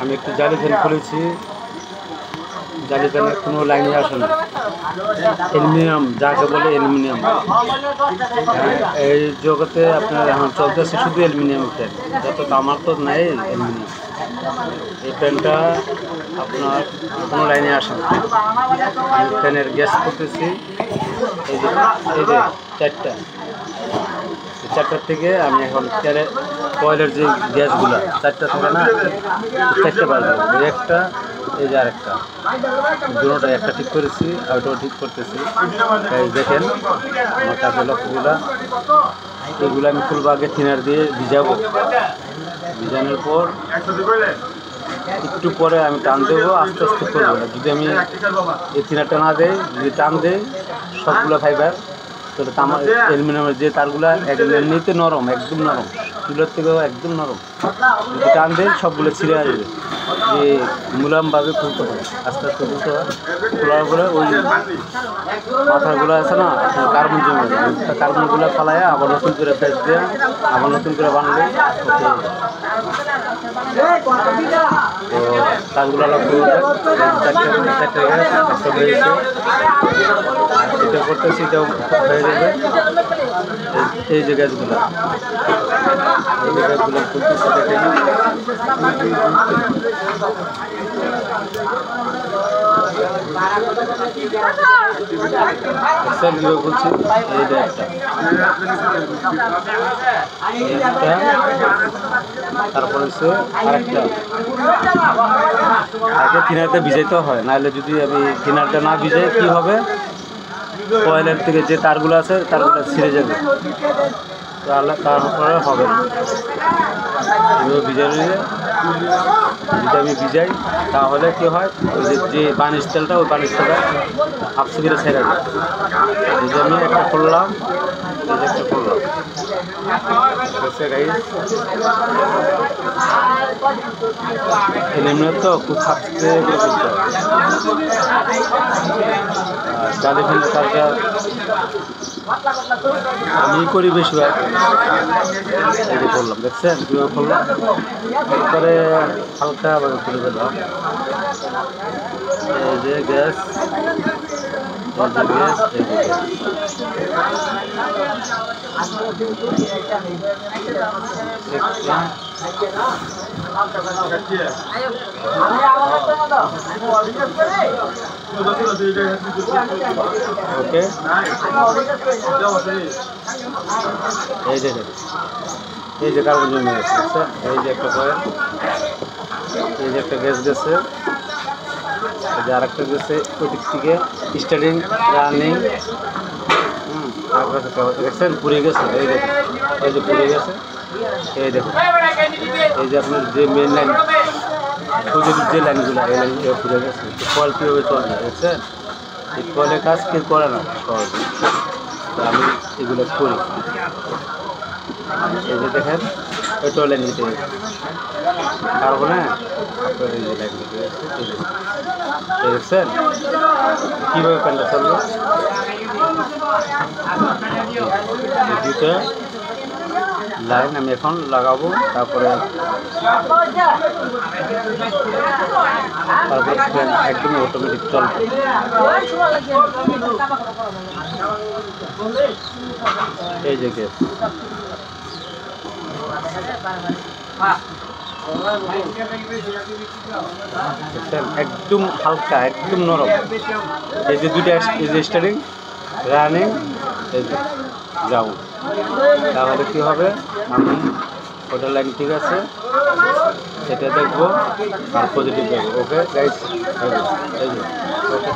আমি একটু জালি ফ্যান খুলেছি, জালি ফ্যানের কোনো লাইনে আসে না। অ্যালুমিনিয়াম, যাকে বলে অ্যালুমিনিয়াম। এই জগতে আপনার এখন চলতেছে শুধু অ্যালুমিনিয়াম ফ্যান, যত আমার তো নাই অ্যালুমিনিয়াম। এই ফ্যানটা আপনার কোনো লাইনে আসে না। আমি ফ্যানের গ্যাস করতেছি, এই যে চারটার থেকে আমি এখন কয়েলের যে গ্যাসগুলো চারটা থাকে না, চারটা বাজবে, একটা এই যে আরেকটা, দুটোটা একটা ঠিক করেছি আর ওটাও ঠিক করতেছি। দেখেন আমার কাছে লক্ষ্যগুলো, এগুলো আমি খুলবো আগে থিনার দিয়ে ভিজাবো। ভিজানোর পর একটু পরে আমি টান দেবো, আস্তে আস্তে করবো। যদি আমি এই থিনারটা না দেই, যদি টান দেই সবগুলো ফাইবার, তাহলে আমার অ্যালুমিনিয়ামের যে তারগুলো এমনিতে নরম, একদম নরম, চুলের থেকেও একদম নরম। যদি টান দেয় সবগুলো ছিঁড়ে আসবে। যে মুলায়মভাবে খুলতে হয়, আস্তে আস্তে খুলতে হয়। খোলার পরে ওই মাথাগুলো আছে না, কার্বন জমে যায়, কার্বনগুলো ফালায় আবার নতুন করে ফেস দিয়ে আবার নতুন করে বানলে তো তারগুলো লক্ষ্য এটা করতেছি, এটাও হয়ে যাবে। এই যে গ্যাসগুলো, এই যে গ্যাসগুলো খুলতেছি, দেখেন খুলছি। এইটা একটা, তারপর হচ্ছে আরেকটা। আগে থিনারটা ভিজাইতে হয়, নাহলে যদি আমি থিনারটা না ভিজাই কী হবে, কয়েলের থেকে যে তারগুলো আছে তারগুলো ছিঁড়ে যাবে, তাহলে তারপরে হবে না। এভাবে ভিজাই নিলে যদি আমি ভিজাই তাহলে কী হয়, ওই যে বানিশ তেলটা, ওই বানিশ তেলটা আপসে করে ছেড়ে যায়। এই যে আমি একটা করলাম, এই যে একটা করলাম, এমনি তো খুব থাকতে জালি ফেলতে কাজটা আমি করি বেশিরভাগ। এই যে করলাম, দেখছেন কীভাবে করলাম, একবারে হালকাভাবে খুলে দিলাম। এই যে গ্যাস, এই যে গ্যাস, এই যে ওকে। এই যে কার্বন জমে গেছে, এই যে একটা কয়েল, এই যে একটা গ্যাস গেছে, এই যে আরেকটা গেছে ওই দিক থেকে স্টার্টিং রানিং। দেখছেন পুড়ে গেছে, এই দেখুন, এই যে পুড়ে গেছে, এই দেখুন, এই যে আপনার যে মেন লাইন, পজিটিভ যে লাইনগুলো, এই লাইনগুলো পুড়ে গেছে। কয়েল কীভাবে চলবে দেখছেন, এই কয়েলের কাজ কেউ করে না সহজে, আমি এগুলো করি। এই যে দেখেন এটাও লাইন দিতে গেছে কার্বনে, আপনার এই যে লাইন দিতে গেছে, দেখছেন কীভাবে প্যান্টটা চলবে। দুটো লাইন আমি এখন লাগাবো, তারপরে ফ্যান একদম অটোমেটিক চলবে। এই যে গ্যাস একদম হালকা, একদম নরম। এই যে দুইটা, এই যে স্টার্টিং রানিং, এই যে যাও, তাহলে কী হবে, আমি ওটা লাইন ঠিক আছে সেটা দেখবো আর পজিটিভ দেখবো। ওকে গাইস, এই যে ওকে।